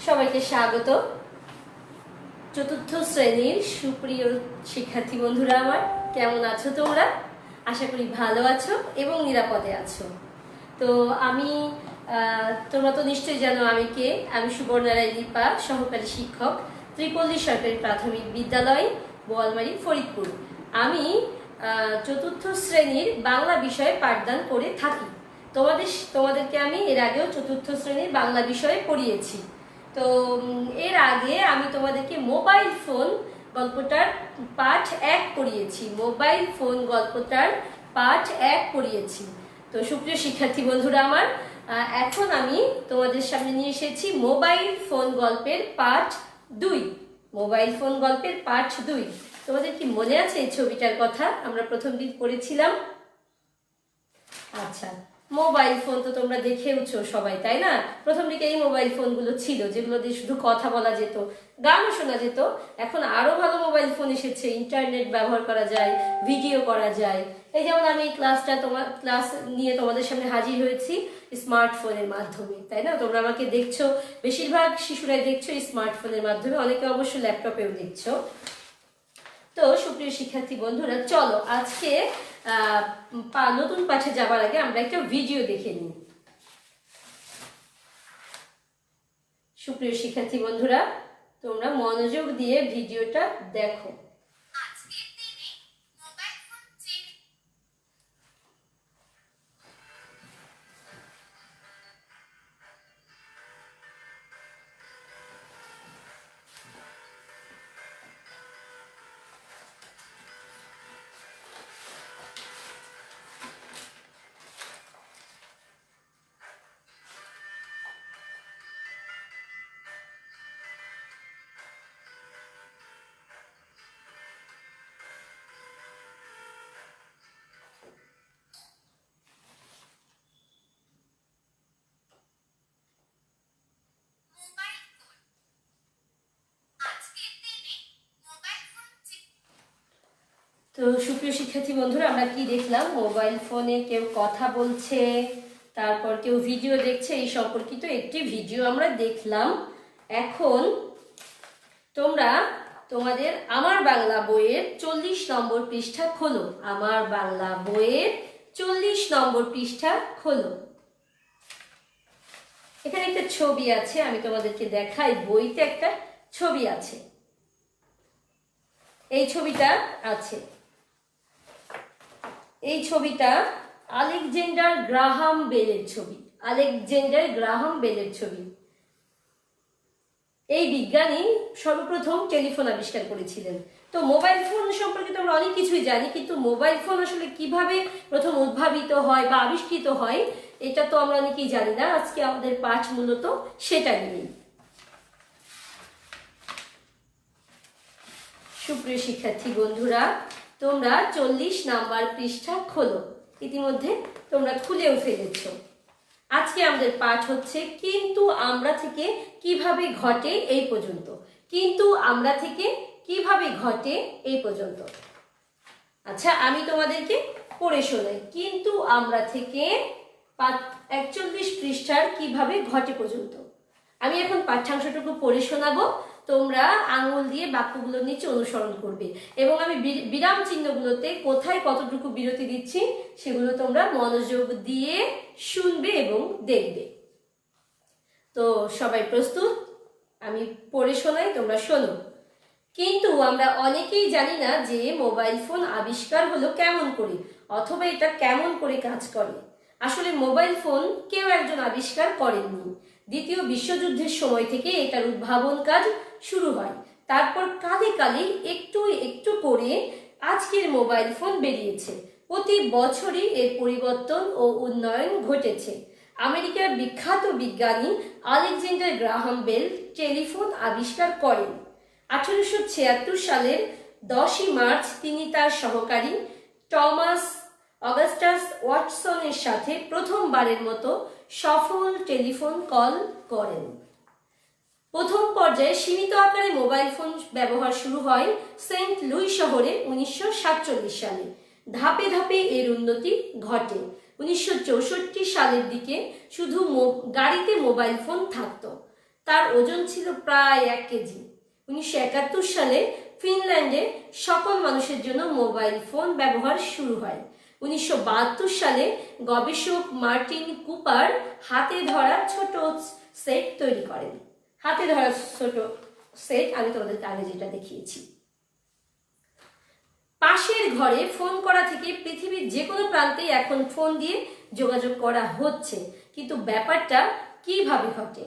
সবাইকে স্বাগত। চতুর্থ শ্রেণীর সুপ্রিয় শিক্ষার্থী বন্ধুরা আমার, কেমন আছো তোমরা? আশা করি ভালো আছো এবং নিরাপদে আছো। তো আমি তোমরা তো নিশ্চয়ই জানো আমি কে। আমি সুবর্ণা রায় দীপা, সহকারী শিক্ষক, ত্রিপল্লী সরকারি প্রাথমিক বিদ্যালয়, বোয়ালমারী, ফরিদপুর। আমি চতুর্থ শ্রেণীর বাংলা বিষয়ে পাঠদান করে থাকি। তোমাদেরকে আমি এর আগেও চতুর্থ শ্রেণীর বাংলা বিষয়ে পড়িয়েছি। তো এর আগে আমি তোমাদেরকে মোবাইল ফোন গল্পটার পাঠ 1 পড়িয়েছি। মোবাইল ফোন গল্পটার পাঠ 1 পড়িয়েছি। তো সুপ্রিয় শিক্ষার্থী বন্ধুরা আমার, এখন আমি তোমাদের সামনে নিয়ে এসেছি মোবাইল ফোন গল্পের পাঠ 2। মোবাইল ফোন গল্পের পাঠ 2। তোমাদের কি মনে আছে এই ছবিটার কথা? আমরা প্রথম দিন পড়েছিলাম। আচ্ছা, মোবাইল ফোন তো তোমরা দেখেওছো সবাই, তাই না? প্রথম দিকে এই মোবাইল ফোনগুলো ছিল যেগুলো দিয়ে শুধু কথা বলা যেত, গানও শোনা যেত। এখন আরো ভালো মোবাইল ফোন এসেছে, ইন্টারনেট ব্যবহার করা যায়, ভিডিও করা যায়। এই যেমন আমি ক্লাস নিয়ে তোমাদের সামনে হাজির হয়েছি স্মার্টফোনের মাধ্যমে, তাই না? তোমরা আমাকে দেখছো, বেশিরভাগ শিশুরাই দেখছো স্মার্টফোনের মাধ্যমে, অনেকে অবশ্য ল্যাপটপেও দেখছো। তো সুপ্রিয় শিক্ষার্থী বন্ধুরা, চলো আজকে নতুন পাঠে যাবার আগে আমরা একটা ভিডিও দেখে নিই। সুপ্রিয় শিক্ষার্থী বন্ধুরা, তোমরা মনোযোগ দিয়ে ভিডিওটা দেখো। তো সুপ্রিয় শিক্ষার্থী বন্ধুরা, আমরা কি দেখলাম? মোবাইল ফোনে কেউ কথা বলছে, তারপর কেউ ভিডিও দেখছে, এই সম্পর্কিত একটি ভিডিও আমরা দেখলাম। এখন তোমরা তোমাদের আমার বাংলা বইয়ের 40 নম্বর পৃষ্ঠা খোলো। আমার বাংলা বইয়ের 40 নম্বর পৃষ্ঠা খোলো। এখানে একটা ছবি আছে, আমি তোমাদেরকে দেখাই। বইতে একটা ছবি আছে, এই ছবিটা আছে। এই ছবিটা আলেকজান্ডার গ্রাহাম বেলের ছবি। আলেকজান্ডার গ্রাহাম বেলের ছবি। এই বিজ্ঞানী সর্বপ্রথম টেলিফোন আবিষ্কার করেছিলেন। তো মোবাইল ফোন সম্পর্কে তো আমরা অনেক কিছুই জানি, কিন্তু মোবাইল ফোন আসলে কিভাবে প্রথম উদ্ভাবিত হয় বা আবিষ্কৃত হয় এটা তো আমরা অনেকেই জানি না। আজকে আমাদের পাঠ মূলত সেটা নিয়ে। সুপ্রিয় শিক্ষার্থী বন্ধুরা, তোমরা 40 নাম্বার পৃষ্ঠা খোলো। ইতিমধ্যে তোমরা খুলেও ফেলেছ। আজকে আমাদের পাঠ হচ্ছে কিন্তু আমরা থেকে কিভাবে ঘটে এই পর্যন্ত। কিন্তু আমরা থেকে কিভাবে ঘটে এই পর্যন্ত। আচ্ছা, আমি তোমাদেরকে পড়ে শোনাই। কিন্তু আমরা থেকে 41 পৃষ্ঠার কিভাবে ঘটে পর্যন্ত। আমি এখন পাঠ্যাংশটুকু পড়ে শোনাবো, তোমরা আঙুল দিয়ে বাক্যগুলো নিচে অনুসরণ করবে এবং আমি বিরাম চিহ্নগুলোতে কোথায় কতটুকু বিরতি দিচ্ছি সেগুলো তোমরা মনোযোগ দিয়ে শুনবে এবং দেখবে। তো সবাই প্রস্তুত? আমি পড়ে শোনাই, তোমরা শোনো। কিন্তু আমরা অনেকেই জানি না যে মোবাইল ফোন আবিষ্কার হলো কেমন করে, অথবা এটা কেমন করে কাজ করে। আসলে মোবাইল ফোন কেউ একজন আবিষ্কার করেননি। দ্বিতীয় বিশ্বযুদ্ধের সময় থেকে এটার উদ্ভাবন কাজ শুরু হয়। তারপর কালে কালে একটু একটু করে আজকের মোবাইল ফোন বেরিয়েছে। প্রতি বছরই এর পরিবর্তন ও উন্নয়ন ঘটেছে। আমেরিকার বিখ্যাত বিজ্ঞানী আলেকজান্ডার গ্রাহাম বেল টেলিফোন আবিষ্কার করেন। 1876 সালের 10 মার্চ তিনি তার সহকারী টমাস অগাস্টাস ওয়াটসনের সাথে প্রথমবারের মতো সফল টেলিফোন কল করেন। প্রথম পর্যায়ে সীমিত আকারে মোবাইল ফোন ব্যবহার শুরু হয় সেন্ট লুই শহরে 1947 সালে। ধাপে ধাপে এর উন্নতি ঘটে। 1964 সালের দিকে শুধু গাড়িতে মোবাইল ফোন থাকতো। তার ওজন ছিল প্রায় 1 কেজি। 1971 সালে ফিনল্যান্ডে সকল মানুষের জন্য মোবাইল ফোন ব্যবহার শুরু হয়। 1972 সালে গবেষক মার্টিন কুপার হাতে ধরা ছোট সেট তৈরি করেন। হাতে ধরা ছোট সেট আমি তোমাদেরকে আগে যেটা দেখিয়েছি। পাশের ঘরে ফোন করা থেকে পৃথিবীর যে কোনো প্রান্তেই এখন ফোন দিয়ে যোগাযোগ করা হচ্ছে, কিন্তু ব্যাপারটা কিভাবে ঘটে?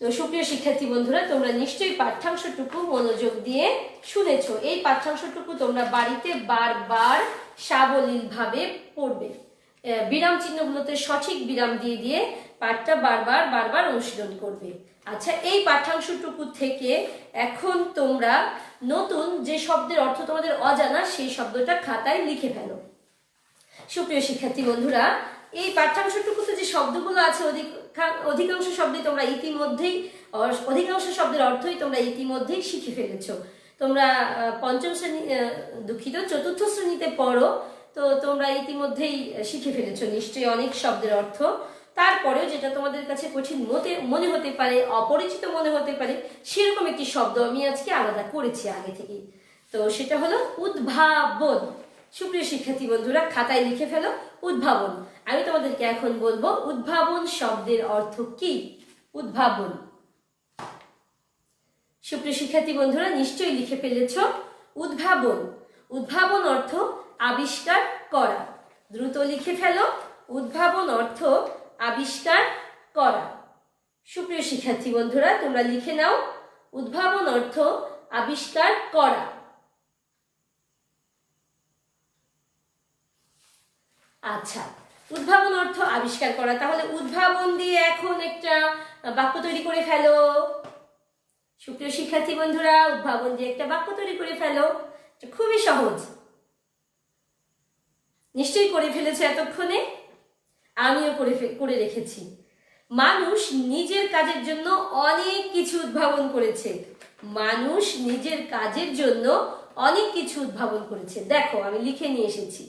তো সুপ্রিয় শিক্ষার্থী বন্ধুরা, তোমরা নিশ্চয়ই পাঠ্যাংশটুকু মনোযোগ দিয়ে শুনেছো। এই পাঠ্যাংশটুকু তোমরা বাড়িতে বারবার সাবলীলভাবে পড়বে। বিরাম চিহ্নগুলোতে সঠিক বিরাম দিয়ে দিয়ে পাঠটা বারবার অনুশীলন করবে। আচ্ছা, এই পাঠ্যাংশটুকু থেকে এখন তোমরা নতুন যে শব্দের অর্থ তোমাদের অজানা সেই শব্দটা খাতায় লিখে ফেলো। সুপ্রিয় শিক্ষার্থী বন্ধুরা, এই পাঠ্যাংশটুকুতে যে শব্দগুলো আছে অধিকাংশ শব্দই তোমরা ইতিমধ্যেই অধিকাংশ শব্দের অর্থই তোমরা ইতিমধ্যেই শিখে ফেলেছো। তোমরা পঞ্চম শ্রেণী চতুর্থ শ্রেণীতে পড়ো, তো তোমরা ইতিমধ্যেই শিখে ফেলেছো নিশ্চয়ই অনেক শব্দের অর্থ। তারপরেও যেটা তোমাদের কাছে কঠিন মনে হতে পারে, অপরিচিত মনে হতে পারে, সেরকম একটি শব্দ আমি আজকে আলাদা করেছি আগে থেকেই। তো সেটা হলো উদ্ভাবন। সুপ্রিয় শিক্ষার্থী বন্ধুরা, খাতায় লিখে ফেলো উদ্ভাবন। আমি তোমাদেরকে এখন বলবো উদ্ভাবন শব্দের অর্থ কি। উদ্ভাবন। সুপ্রিয় শিক্ষার্থী বন্ধুরা, নিশ্চয়ই লিখে ফেলেছ উদ্ভাবন। উদ্ভাবন অর্থ আবিষ্কার করা। দ্রুত লিখে ফেলো, উদ্ভাবন অর্থ আবিষ্কার করা। সুপ্রিয় শিক্ষার্থী বন্ধুরা, তোমরা লিখে নাও উদ্ভাবন অর্থ আবিষ্কার করা। আচ্ছা, উদ্ভাবন অর্থ আবিষ্কার করা। তাহলে উদ্ভাবন দিয়ে এখন একটা বাক্য তৈরি করে ফেলো। সুপ্রিয় শিক্ষার্থী বন্ধুরা, উদ্ভাবন দিয়ে একটা বাক্য তৈরি করে ফেলো। খুবই সহজ, নিশ্চয়ই করে ফেলেছো এতক্ষণে, আমিও করে রেখেছি। মানুষ নিজের কাজের জন্য অনেক কিছু উদ্ভাবন করেছে। মানুষ নিজের কাজের জন্য অনেক কিছু উদ্ভাবন করেছে। দেখো, আমি লিখে নিয়ে এসেছি।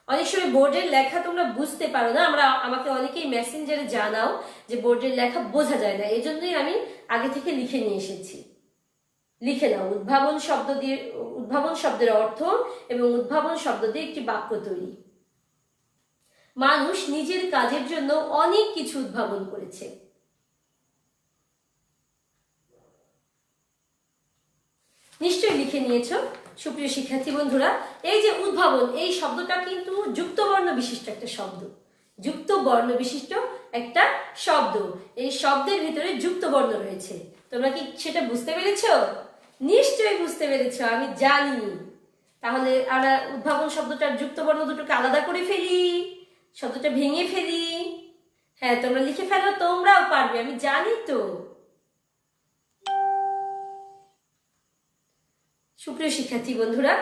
অনেক সময় বোর্ডের লেখা তোমরা বুঝতে পারো না, আমাকে অনেকেই মেসেঞ্জারে জানাও যে বোর্ডের লেখা বোঝা যায় না, এই জন্যই আমি আগে থেকে লিখে নিয়ে এসেছি। লিখে নাও উদ্ভাবন শব্দের অর্থ এবং উদ্ভাবন শব্দ দিয়ে একটি বাক্য তৈরি। মানুষ নিজের কাজের জন্য অনেক কিছু উদ্ভাবন করেছে। নিশ্চয়ই লিখে নিয়েছো সুপ্রিয় শিক্ষার্থী বন্ধুরা। এই যে উদ্ভাবন, এই শব্দটা কিন্তু যুক্ত বর্ণ বিশিষ্ট একটা শব্দ। যুক্ত বর্ণ বিশিষ্ট একটা শব্দ। এই শব্দের ভিতরে যুক্ত বর্ণ রয়েছে। তোমরা কি সেটা বুঝতে পেরেছো? নিশ্চয়ই বুঝতে পেরেছো, আমি জানি। তাহলে আমরা উদ্ভাবন শব্দটার যুক্ত বর্ণ দুটোকে আলাদা করে ফেলি, শব্দটা ভেঙে ফেলি। হ্যাঁ, তোমরা লিখে ফেলো, তোমরাও পারবে, আমি জানি তো। সুপ্রিয় শিক্ষার্থী বন্ধুরা,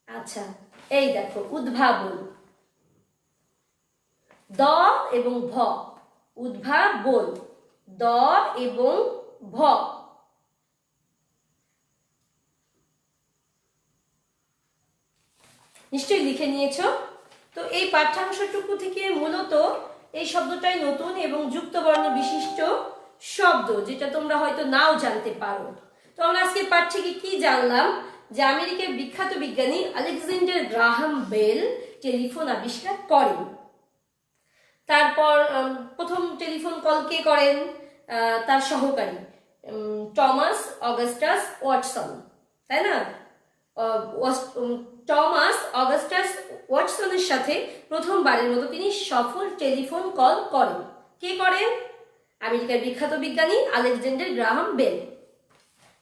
আচ্ছা এই দেখো উদ্ভাবন, দ এবং ভ। উদ্ভাবন, দ এবং ভ। নিশ্চয়ই লিখে নিয়েছো। তো এই পাঠ্যাংশটুকু থেকে মূলত এই শব্দটাই নতুন এবং যুক্ত বর্ণ বিশিষ্ট শব্দ, যেটা তোমরা হয়তো নাও জানতে পারো। তো আমরা আজকে পাঠ থেকে কি জানলাম? যে আমেরিকার বিখ্যাত বিজ্ঞানী আলেকজান্ডার গ্রাহাম বেল টেলিফোন আবিষ্কার করেন। তারপর প্রথম টেলিফোন কল কে করেন? তার সহকারী টমাস অগাস্টাস ওয়াটসন, তাই না? টমাস অগাস্টাস ওয়াটসনের সাথে প্রথমবারের মতো তিনি সফল টেলিফোন কল করেন। কে করেন? আমেরিকার বিখ্যাত বিজ্ঞানী আলেকজান্ডার গ্রাহাম বেল।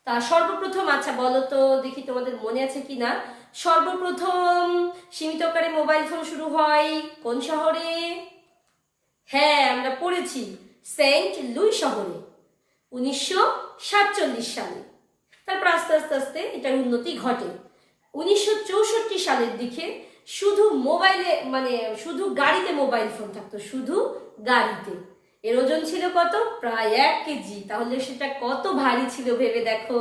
তা সর্বপ্রথম, আচ্ছা বলো তো দেখি তোমাদের মনে আছে কিনা, সর্বপ্রথম সীমিত আকারে মোবাইল ফোন শুরু হয় কোন শহরে? হ্যাঁ, আমরা পড়েছি সেন্ট লুই শহরে 1947 সালে। তারপর আস্তে আস্তে আস্তে এটার উন্নতি ঘটে। 1964 সালের দিকে শুধু মোবাইলে, মানে শুধু গাড়িতে মোবাইল ফোন থাকতো, শুধু গাড়িতে। এর ওজন ছিল কত? প্রায় 1 কেজি। তাহলে সেটা কত ভারী ছিল ভেবে দেখো।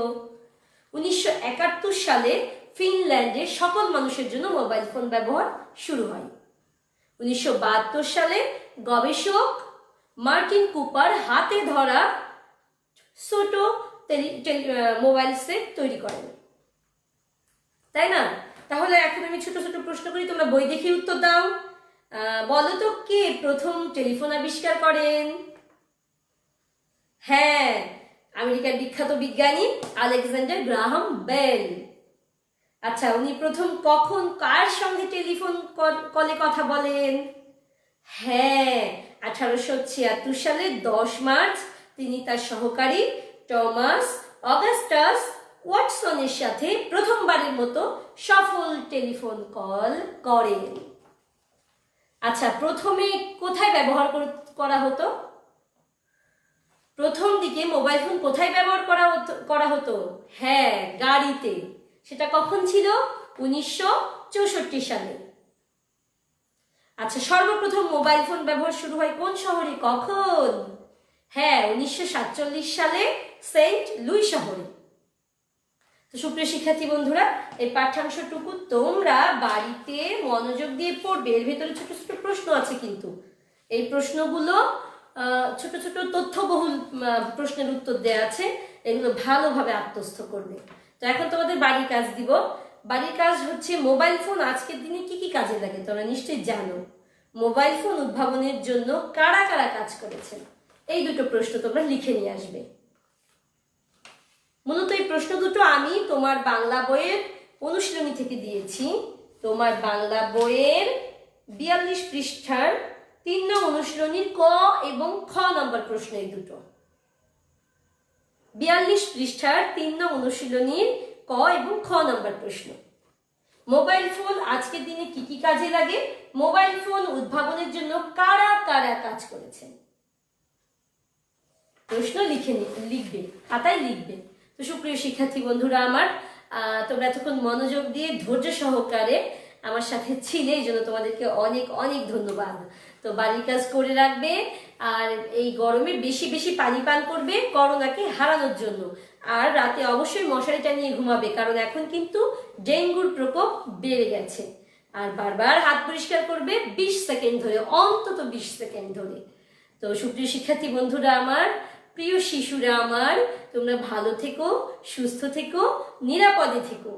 1971 সালে ফিনল্যান্ডে সকল মানুষের জন্য মোবাইল ফোন ব্যবহার শুরু হয়। 1972 সালে গবেষক মার্টিন কুপার হাতে ধরা ছোট মোবাইল সেট তৈরি করেন, তাই না? তাহলে এখন আমি ছোট ছোট প্রশ্ন করি, তোমরা বই দেখে উত্তর দাও। বলো তো, কে প্রথম টেলিফোন আবিষ্কার করেন? হ্যাঁ, আমেরিকার বিখ্যাত বিজ্ঞানী আলেকজান্ডার গ্রাহাম বেল। আচ্ছা, উনি প্রথম কখন কার সঙ্গে টেলিফোন কলে কথা বলেন? হ্যাঁ, 1876 সালে 10 মার্চ তিনি তার সহকারী টমাস অগাস্টাস ওয়াটসনের সাথে প্রথমবারের মতো সফল টেলিফোন কল করেন। আচ্ছা, প্রথমে কোথায় ব্যবহার করা হতো? প্রথম দিকে মোবাইল ফোন কোথায় ব্যবহার করা হতো? হ্যাঁ, গাড়িতে। সেটা কখন ছিল? 1964 সালে। আচ্ছা, সর্বপ্রথম মোবাইল ফোন ব্যবহার শুরু হয় কোন শহরে, কখন? হ্যাঁ, 1947 সালে সেন্ট লুই শহরে। তো সুপ্রিয় শিক্ষার্থী বন্ধুরা, এই পাঠ্যাংশটুকু তোমরা বাড়িতে মনোযোগ দিয়ে পড়বে। এর ভেতরে ছোট ছোট প্রশ্ন আছে, কিন্তু এই প্রশ্নগুলো ছোট ছোট তথ্যবহুল প্রশ্নের উত্তর দেওয়া আছে, এগুলো ভালোভাবে আত্মস্থ করবে। তো এখন তোমাদের বাড়ির কাজ দিব। বাড়ির কাজ হচ্ছে, মোবাইল ফোন আজকের দিনে কি কি কাজে লাগে তোমরা নিশ্চয়ই জানো। মোবাইল ফোন উদ্ভাবনের জন্য কারা কারা কাজ করেছেন, এই দুটো প্রশ্ন তোমরা লিখে নিয়ে আসবে। মূলত এই প্রশ্ন দুটো আমি তোমার বাংলা বইয়ের অনুশীলনী থেকে দিয়েছি। তোমার বাংলা বইয়ের 42 পৃষ্ঠার 3 নং অনুশীলনীর ক এবং খ নম্বর প্রশ্ন, এই দুটো। 42 পৃষ্ঠার 3 নং অনুশীলনীর ক এবং খ নম্বর প্রশ্ন। মোবাইল ফোন আজকের দিনে কি কি কাজে লাগে, মোবাইল ফোন উদ্ভাবনের জন্য কারা কারা কাজ করেছেন, প্রশ্ন লিখবে, খাতায় লিখবে। তো সুপ্রিয় শিক্ষার্থী বন্ধুরা আমার, তোমরা এতক্ষণ মনোযোগ দিয়ে ধৈর্য সহকারে আমার সাথে ছিলে, এই জন্য তোমাদেরকে অনেক অনেক ধন্যবাদ। তো বাড়ির কাজ করে রাখবে, আর এই গরমে বেশি বেশি পানি পান করবে করোনাকে হারানোর জন্য। আর রাতে অবশ্যই মশারিটা নিয়ে ঘুমাবে, কারণ এখন কিন্তু ডেঙ্গুর প্রকোপ বেড়ে গেছে। আর বারবার হাত পরিষ্কার করবে 20 সেকেন্ড ধরে, অন্তত 20 সেকেন্ড ধরে। তো সুপ্রিয় শিক্ষার্থী বন্ধুরা আমার, প্রিয় শিশুরা আমার, তোমরা ভালো থেকো, সুস্থ থেকো, নিরাপদে থেকো।